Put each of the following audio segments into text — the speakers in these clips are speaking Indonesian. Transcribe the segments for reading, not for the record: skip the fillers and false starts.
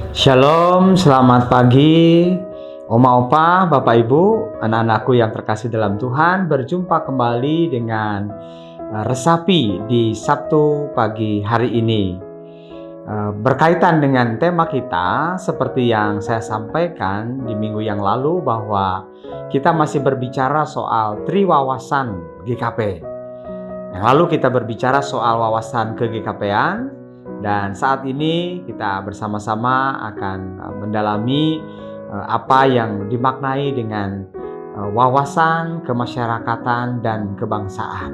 Shalom, selamat pagi Oma Opa, Bapak Ibu, anak-anakku yang terkasih dalam Tuhan. Berjumpa kembali dengan Resapi di Sabtu pagi hari ini. Berkaitan dengan tema kita, seperti yang saya sampaikan di minggu yang lalu, bahwa kita masih berbicara soal triwawasan GKP. Yang lalu kita berbicara soal wawasan ke-GKP-an. Dan saat ini kita bersama-sama akan mendalami apa yang dimaknai dengan wawasan kemasyarakatan dan kebangsaan.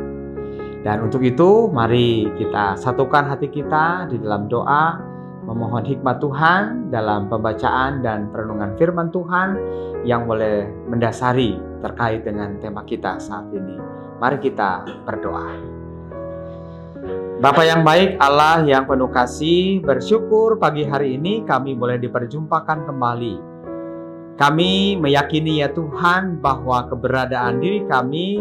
Dan untuk itu mari kita satukan hati kita di dalam doa, memohon hikmat Tuhan dalam pembacaan dan perenungan firman Tuhan yang boleh mendasari terkait dengan tema kita saat ini. Mari kita berdoa. Bapa yang baik, Allah yang penuh kasih, bersyukur pagi hari ini kami boleh diperjumpakan kembali. Kami meyakini ya Tuhan bahwa keberadaan diri kami,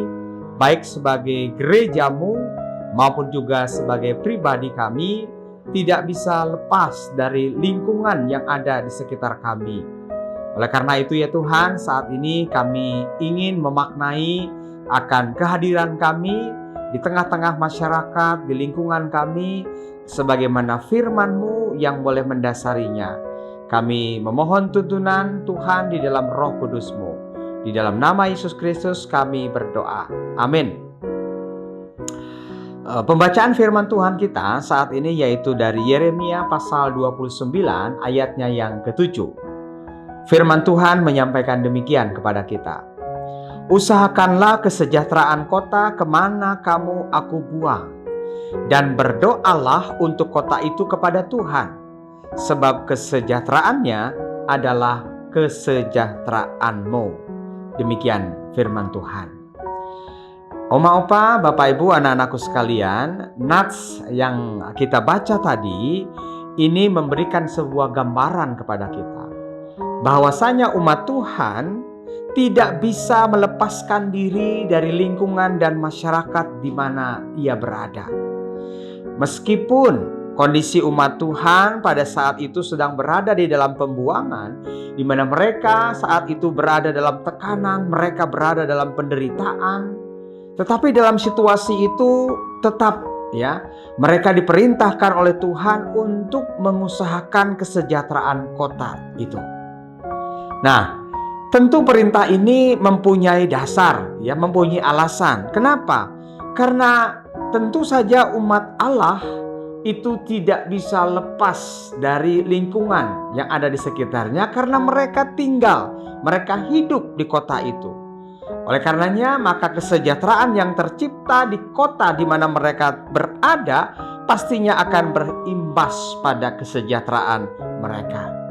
baik sebagai gerejamu maupun juga sebagai pribadi kami, tidak bisa lepas dari lingkungan yang ada di sekitar kami. Oleh karena itu ya Tuhan, saat ini kami ingin memaknai akan kehadiran kami di tengah-tengah masyarakat, di lingkungan kami, sebagaimana firman-Mu yang boleh mendasarinya. Kami memohon tuntunan Tuhan di dalam Roh Kudus-Mu. Di dalam nama Yesus Kristus kami berdoa. Amin. Pembacaan firman Tuhan kita saat ini yaitu dari Yeremia pasal 29 ayatnya yang ke-7. Firman Tuhan menyampaikan demikian kepada kita. Usahakanlah kesejahteraan kota kemana kamu aku buang, dan berdoalah untuk kota itu kepada Tuhan, sebab kesejahteraannya adalah kesejahteraanmu. Demikian firman Tuhan. Oma Opa, Bapak Ibu, anak-anakku sekalian, nats yang kita baca tadi ini memberikan sebuah gambaran kepada kita bahwasanya umat Tuhan tidak bisa melepaskan diri dari lingkungan dan masyarakat di mana ia berada. Meskipun kondisi umat Tuhan pada saat itu sedang berada di dalam pembuangan, di mana mereka saat itu berada dalam tekanan, mereka berada dalam penderitaan, tetapi dalam situasi itu tetap mereka diperintahkan oleh Tuhan untuk mengusahakan kesejahteraan kota itu. Nah, tentu perintah ini mempunyai dasar, mempunyai alasan. Kenapa? Karena tentu saja umat Allah itu tidak bisa lepas dari lingkungan yang ada di sekitarnya karena mereka tinggal, mereka hidup di kota itu. Oleh karenanya, maka kesejahteraan yang tercipta di kota di mana mereka berada pastinya akan berimbas pada kesejahteraan mereka.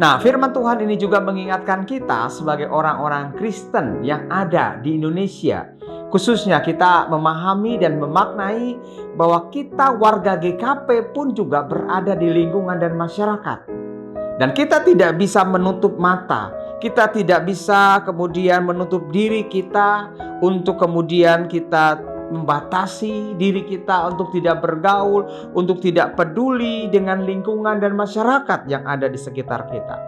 Nah, firman Tuhan ini juga mengingatkan kita sebagai orang-orang Kristen yang ada di Indonesia. Khususnya kita memahami dan memaknai bahwa kita warga GKP pun juga berada di lingkungan dan masyarakat. Dan kita tidak bisa menutup mata. Kita tidak bisa kemudian menutup diri kita untuk kemudian kita membatasi diri kita untuk tidak bergaul, untuk tidak peduli dengan lingkungan dan masyarakat yang ada di sekitar kita.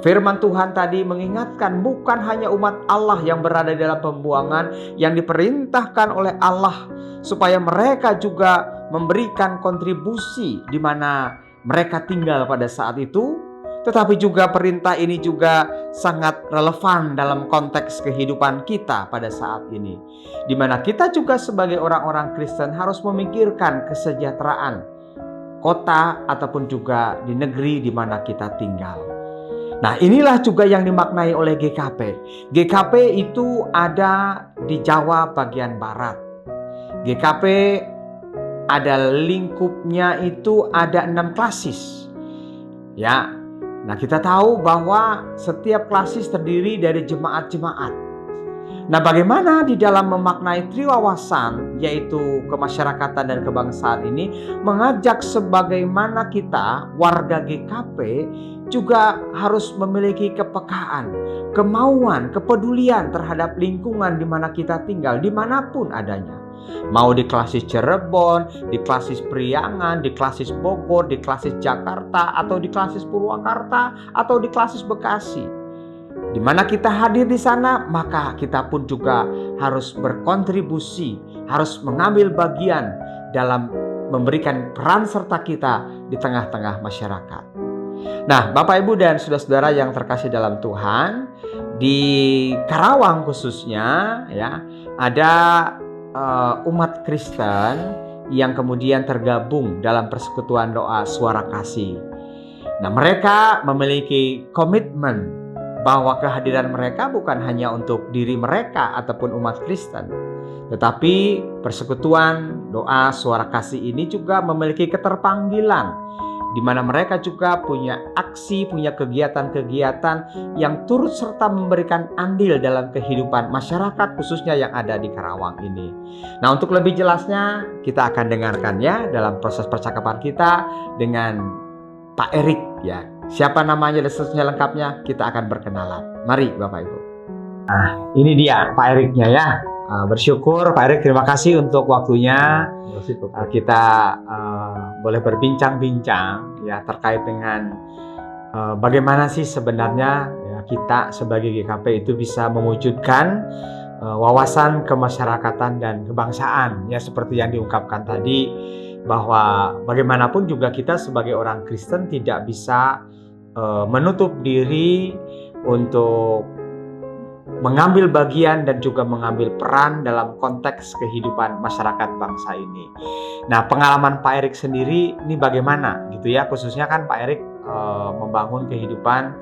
Firman Tuhan tadi mengingatkan bukan hanya umat Allah yang berada dalam pembuangan yang diperintahkan oleh Allah supaya mereka juga memberikan kontribusi di mana mereka tinggal pada saat itu, tetapi juga perintah ini juga sangat relevan dalam konteks kehidupan kita pada saat ini, di mana kita juga sebagai orang-orang Kristen harus memikirkan kesejahteraan kota ataupun juga di negeri di mana kita tinggal. Nah, inilah juga yang dimaknai oleh GKP. GKP itu ada di Jawa bagian barat. GKP ada lingkupnya itu ada 6 klasis. Nah, kita tahu bahwa setiap klasis terdiri dari jemaat-jemaat. Nah, bagaimana di dalam memaknai triwawasan, yaitu kemasyarakatan dan kebangsaan ini, mengajak sebagaimana kita, warga GKP, juga harus memiliki kepekaan, kemauan, kepedulian terhadap lingkungan di mana kita tinggal, dimanapun adanya. Mau di Klasis Cirebon, di Klasis Priangan, di Klasis Bogor, di Klasis Jakarta, atau di Klasis Purwakarta, atau di Klasis Bekasi. Di mana kita hadir di sana, maka kita pun juga harus berkontribusi, harus mengambil bagian dalam memberikan peran serta kita di tengah-tengah masyarakat. Nah, Bapak Ibu dan saudara-saudara yang terkasih dalam Tuhan, di Karawang khususnya ya, ada umat Kristen yang kemudian tergabung dalam persekutuan doa suara kasih. Nah, mereka memiliki komitmen bahwa kehadiran mereka bukan hanya untuk diri mereka ataupun umat Kristen, tetapi persekutuan doa suara kasih ini juga memiliki keterpanggilan di mana mereka juga punya aksi, punya kegiatan-kegiatan yang turut serta memberikan andil dalam kehidupan masyarakat khususnya yang ada di Karawang ini. Nah, untuk lebih jelasnya kita akan dengarkannya dalam proses percakapan kita dengan Pak Erik ya. Siapa namanya dan seterusnya lengkapnya kita akan berkenalan. Mari Bapak Ibu. Nah, ini dia Pak Eriknya ya. Bersyukur Pak Erik, terima kasih untuk waktunya. Kita boleh berbincang-bincang ya terkait dengan bagaimana sih sebenarnya ya, kita sebagai GKP itu bisa mewujudkan wawasan kemasyarakatan dan kebangsaan ya, seperti yang diungkapkan tadi, bahwa bagaimanapun juga kita sebagai orang Kristen tidak bisa menutup diri untuk mengambil bagian dan juga mengambil peran dalam konteks kehidupan masyarakat bangsa ini. Nah, pengalaman Pak Erik sendiri ini bagaimana gitu ya, khususnya kan Pak Erik membangun kehidupan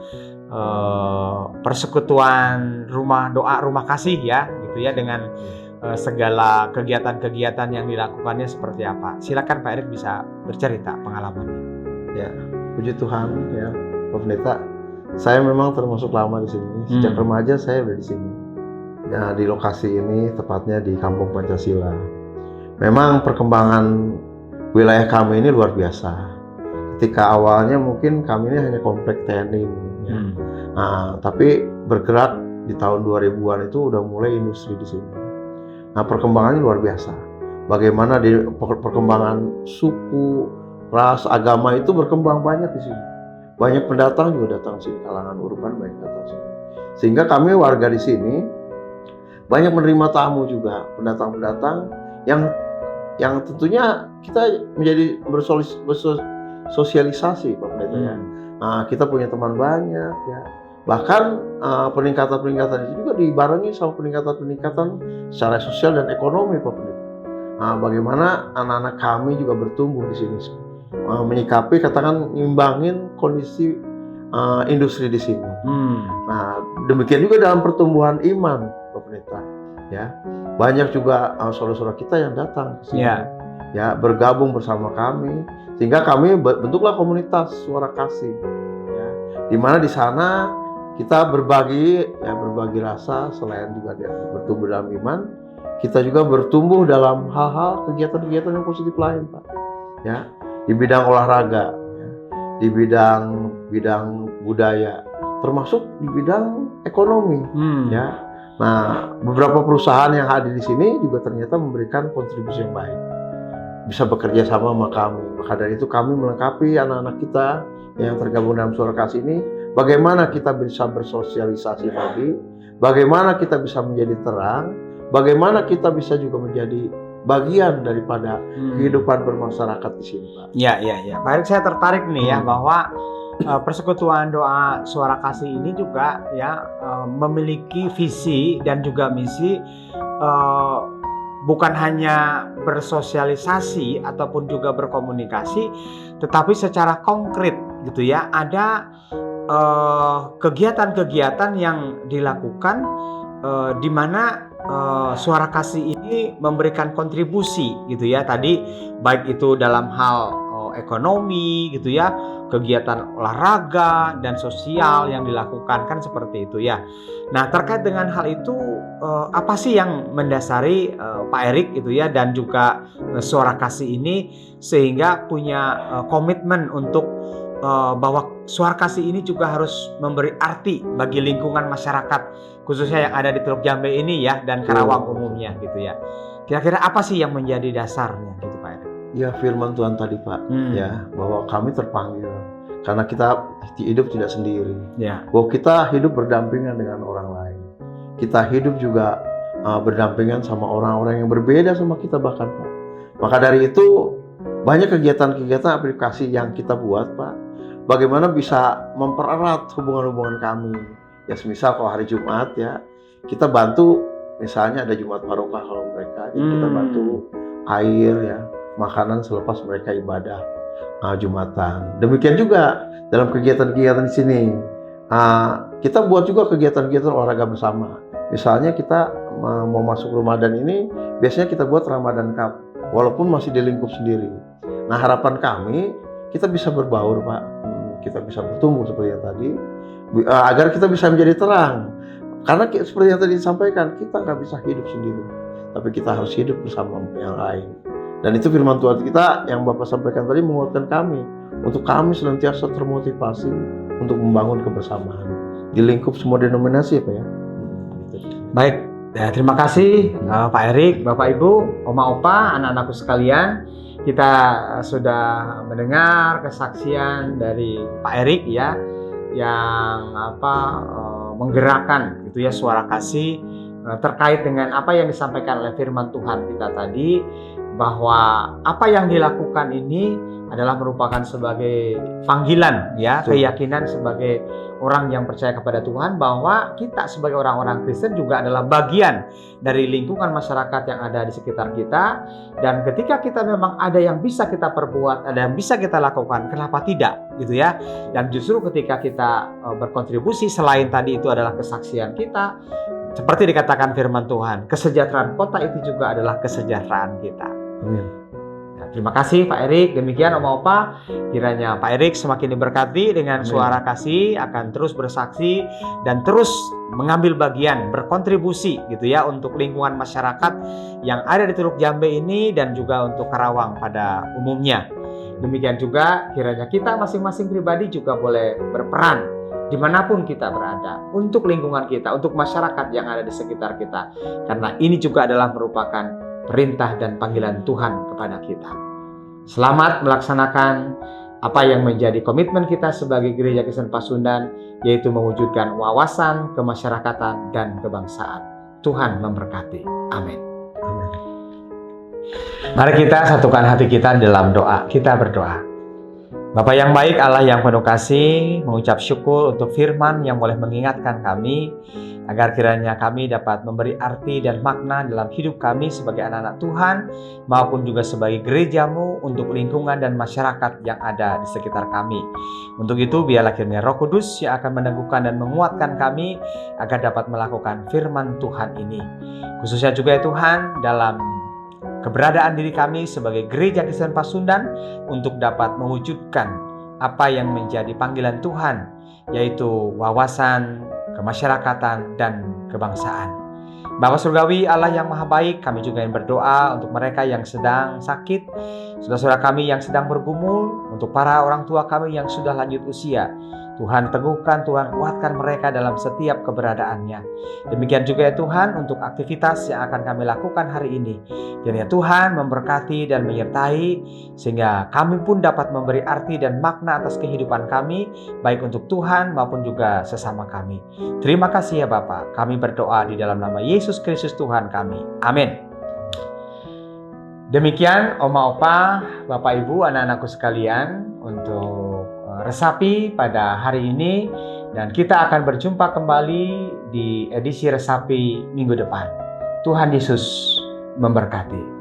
persekutuan rumah doa rumah kasih ya gitu ya, dengan segala kegiatan-kegiatan yang dilakukannya seperti apa. Silakan Pak Erik bisa bercerita pengalamannya. Ya, puji Tuhan ya, Pak Pendeta. Saya memang termasuk lama di sini. Sejak remaja saya udah di sini. Ya, di lokasi ini tepatnya di Kampung Pancasila. Memang perkembangan wilayah kami ini luar biasa. Ketika awalnya mungkin kami ini hanya komplek TNI. Ya. Nah, tapi bergerak di tahun 2000-an itu udah mulai industri di sini. Nah, perkembangannya luar biasa. Bagaimana di perkembangan suku, ras, agama itu berkembang banyak di sini. Banyak pendatang juga datang sini, kalangan urban banyak datang sini. Sehingga kami warga di sini banyak menerima tamu juga, pendatang-pendatang yang tentunya kita menjadi bersosialisasi Pak Pendeta ya. Nah, kita punya teman banyak ya. Bahkan peningkatan-peningkatan itu juga dibarengi sama peningkatan-peningkatan secara sosial dan ekonomi Pak Pendeta. Nah, bagaimana anak-anak kami juga bertumbuh di sini, menyikapi katakan ngimbangin kondisi industri di sini. Nah, demikian juga dalam pertumbuhan iman Pak Pendeta ya. Banyak juga saudara-saudara kita yang datang ke sini ya, bergabung bersama kami sehingga kami bentuklah komunitas suara kasih ya. Di mana di sana kita berbagi rasa, selain juga bertumbuh dalam iman, kita juga bertumbuh dalam hal-hal kegiatan-kegiatan yang positif lain Pak ya. Di bidang olahraga, ya, di bidang budaya, termasuk di bidang ekonomi, ya. Nah, beberapa perusahaan yang hadir di sini juga ternyata memberikan kontribusi yang baik, bisa bekerja sama sama kami. Maka dari itu kami melengkapi anak-anak kita yang tergabung dalam suara kasih ini, bagaimana kita bisa bersosialisasi tadi, bagaimana kita bisa menjadi terang, bagaimana kita bisa juga menjadi bagian daripada kehidupan bermasyarakat di sini, Pak. Ya. Pak Erik, saya tertarik nih ya bahwa persekutuan doa suara kasih ini juga ya memiliki visi dan juga misi, bukan hanya bersosialisasi ataupun juga berkomunikasi, tetapi secara konkret gitu ya. Ada kegiatan-kegiatan yang dilakukan di mana suara kasih ini memberikan kontribusi gitu ya, tadi baik itu dalam hal ekonomi gitu ya, kegiatan olahraga dan sosial yang dilakukan kan seperti itu ya. Nah, terkait dengan hal itu apa sih yang mendasari Pak Erik gitu ya dan juga suara kasih ini sehingga punya komitmen untuk bahwa suara kasih ini juga harus memberi arti bagi lingkungan masyarakat khususnya yang ada di Teluk Jambe ini ya dan Karawang umumnya gitu ya. Kira-kira apa sih yang menjadi dasarnya gitu Pak Erik? Ya firman Tuhan tadi Pak, ya bahwa kami terpanggil karena kita hidup tidak sendiri. Ya. Bahwa kita hidup berdampingan dengan orang lain. Kita hidup juga berdampingan sama orang-orang yang berbeda sama kita bahkan Pak. Maka dari itu banyak kegiatan-kegiatan aplikasi yang kita buat Pak. Bagaimana bisa mempererat hubungan-hubungan kami. Ya semisal kalau hari Jumat ya, kita bantu misalnya ada Jumat Barokah kalau mereka, jadi kita bantu air ya, makanan selepas mereka ibadah Jumatan. Demikian juga dalam kegiatan-kegiatan di sini, kita buat juga kegiatan-kegiatan olahraga bersama. Misalnya kita mau masuk Ramadan ini, biasanya kita buat Ramadan Cup, walaupun masih di lingkup sendiri. Nah harapan kami, kita bisa berbaur Pak, kita bisa bertumbuh seperti yang tadi, agar kita bisa menjadi terang. Karena seperti yang tadi disampaikan, kita nggak bisa hidup sendiri, tapi kita harus hidup bersama yang lain. Dan itu firman Tuhan kita yang Bapak sampaikan tadi menguatkan kami, untuk kami senantiasa termotivasi untuk membangun kebersamaan di lingkup semua denominasi Pak ya. Baik, ya, terima kasih Pak Erik, Bapak Ibu, Oma Opa, anak-anakku sekalian. Kita sudah mendengar kesaksian dari Pak Erik ya, yang menggerakkan gitu ya suara kasih terkait dengan apa yang disampaikan oleh firman Tuhan kita tadi, bahwa apa yang dilakukan ini adalah merupakan sebagai panggilan ya, keyakinan sebagai orang yang percaya kepada Tuhan, bahwa kita sebagai orang-orang Kristen juga adalah bagian dari lingkungan masyarakat yang ada di sekitar kita. Dan ketika kita memang ada yang bisa kita perbuat, ada yang bisa kita lakukan, kenapa tidak gitu ya. Dan justru ketika kita berkontribusi, selain tadi itu adalah kesaksian kita, seperti dikatakan firman Tuhan, kesejahteraan kota itu juga adalah kesejahteraan kita. Amin. Terima kasih Pak Erik. Demikian Oma Opa, kiranya Pak Erik semakin diberkati dengan suara kasih, akan terus bersaksi dan terus mengambil bagian, berkontribusi gitu ya untuk lingkungan masyarakat yang ada di Teluk Jambe ini dan juga untuk Karawang pada umumnya. Demikian juga kiranya kita masing-masing pribadi juga boleh berperan dimanapun kita berada, untuk lingkungan kita, untuk masyarakat yang ada di sekitar kita, karena ini juga adalah merupakan perintah dan panggilan Tuhan kepada kita. Selamat melaksanakan apa yang menjadi komitmen kita sebagai Gereja Kristen Pasundan, yaitu mewujudkan wawasan kemasyarakatan dan kebangsaan. Tuhan memberkati. Amin. Mari kita satukan hati kita dalam doa. Kita berdoa. Bapa yang baik, Allah yang penuh kasih, mengucap syukur untuk firman yang boleh mengingatkan kami, agar kiranya kami dapat memberi arti dan makna dalam hidup kami sebagai anak-anak Tuhan, maupun juga sebagai gerejamu untuk lingkungan dan masyarakat yang ada di sekitar kami. Untuk itu biarlah kiranya Roh Kudus yang akan meneguhkan dan menguatkan kami, agar dapat melakukan firman Tuhan ini. Khususnya juga ya Tuhan, dalam keberadaan diri kami sebagai Gereja Kristen Pasundan, untuk dapat mewujudkan apa yang menjadi panggilan Tuhan, yaitu wawasan kemasyarakatan dan kebangsaan. Bapa Surgawi, Allah yang Maha Baik, kami juga ingin berdoa untuk mereka yang sedang sakit, saudara-saudara kami yang sedang bergumul, untuk para orang tua kami yang sudah lanjut usia. Tuhan teguhkan, Tuhan kuatkan mereka dalam setiap keberadaannya. Demikian juga ya Tuhan untuk aktivitas yang akan kami lakukan hari ini. Kiranya Tuhan memberkati dan menyertai, sehingga kami pun dapat memberi arti dan makna atas kehidupan kami, baik untuk Tuhan maupun juga sesama kami. Terima kasih ya Bapa. Kami berdoa di dalam nama Yesus Kristus Tuhan kami. Amin. Demikian Oma Opa, Bapak Ibu, anak-anakku sekalian, untuk Resapi pada hari ini, dan kita akan berjumpa kembali di edisi Resapi minggu depan. Tuhan Yesus memberkati.